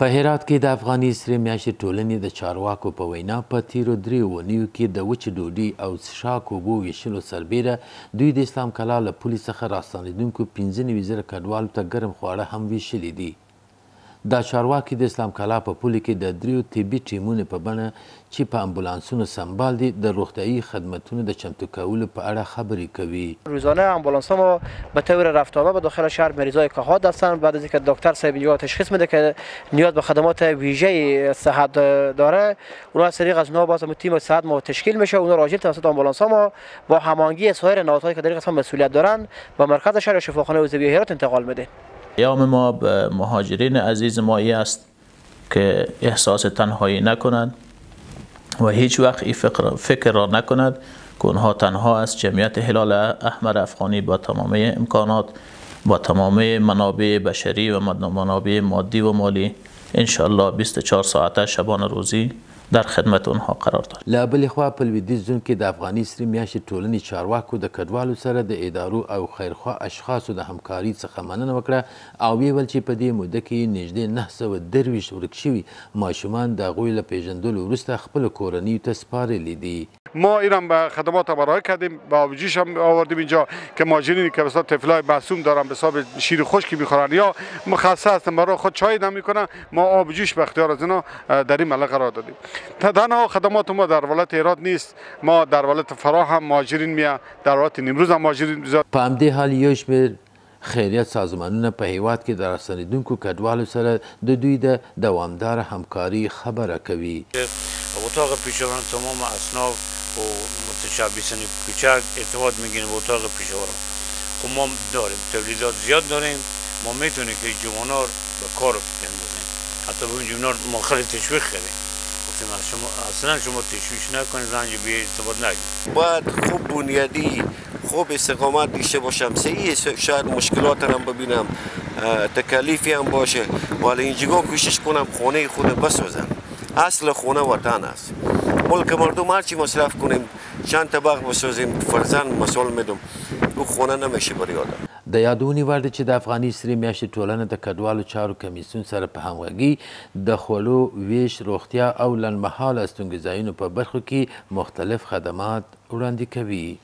په هرات کې د افغاني سرې میاشتې ټولنې د چارواکو په وینا په تیرو 3 اونیو کې د وچې ډوډۍ او څښاک اوبو ویشلو سربیره دوی د اسلام کلا له پولې څخه راستنېدونکو 95,000 کډوالو ته ګرم خواړه هم ویشلي دي. دا چارواکي د اسلام کلا په پولې کې د 3 طبي ټیمونو په بڼه چې په امبولانسونو سمبال دي د روغتیايي خدمتونو د چمتو کولو په اړه خبرې کوي. روزانه امبولانس‌ها ما به طور رفتابه به داخل شهر مریضای کاهات هستند. بعد از اینکه دکتر صاحب اینجا تشخیص میده که نیاز به خدمات ویژه صحت داره، اونها از طریق از نو باز تیم صحت ما تشکیل میشه. اونها راجع توسط امبولانس‌ها ما با هماهنگی سایر نهادهایی که در این قسمت مسئولیت دارن به مرکز شهر شفاخانه عضوی هرات انتقال میده. پیام ما به مهاجرین عزیز ما است که احساس تنهایی نکنند و هیچ وقت این فکر را نکند که اونها تنها از جمعیت هلال احمر افغانی با تمام امکانات، با تمام منابع بشری و منابع مادی و مالی انشاءالله 24 ساعته شبانه روزی در خدمت اونها قرار دارد. له بلې خوا په لویدیځ زون کې د افغاني سرې میاشتې ټولنې چارواکو د کډوالو سره د ادارو او خیرخوا اشخاصو د همکاري څخه مننه وکړه او ویې ویل چې په دې موده کې نږدې 923 ورک شوي ماشومان د هغوی له پیژندلو وروسته خپلو کورنیو ته سپارلي دي. ما اینم به خدمات هم ارائه کردیم، با وجیش هم آوردیم اینجا که ماجرینی که مثلا طفلای معصوم دارن به حساب شیر خشکی میخورن یا مخصص هستن برای خود چای دم میکنن، ما آب جوش به اختیار از اینا در این ملک قرار دادیم. تنها خدمات ما در ولایت هرات نیست، ما در ولایت فراه هم ماجرین میان، در ولایت نیمروز هم ماجرین میان. په همدې حال یو شمېر خیریت سازمانونه په هیواد کې د راستنېدونکو کډوالو سره د دوی د دوامداره همکاري خبره کوي. اتاق پیشاوران تمام اصناف و متشبثین کوچک ارتباط میگیریم با اتاق پیشاوران. خب ما داریم تولیدات زیاد داریم، ما میتونیم که جوانار به کار بندازیم، حتی به اون جوانار ما خیلی تشویق کردیم، گفتیم اصلا شما تشویش نکنید، رنج بی ارتباط نگیرید. باید خوب بنیادی خوب استقامت داشته باشم، شاید مشکلات هم ببینم، تکالیفی هم باشه، ولی اینجا کوشش کنم خانه خود بسازم. اصل خونه وطن است. ملک مردم هرچی مصرف کنیم چند طبق بسازیم فرزند مثال میدم او خونه نمیشه بر آدم. د یادونې وړ ده چې د افغاني سرې میاشتې ټولنه د کډوالو چارو کمیسیون سره په همغږي د خوړو ویش، روغتیا او لنډمهاله استوګنځایونو په برخو کې مختلف خدمات وړاندې کوي.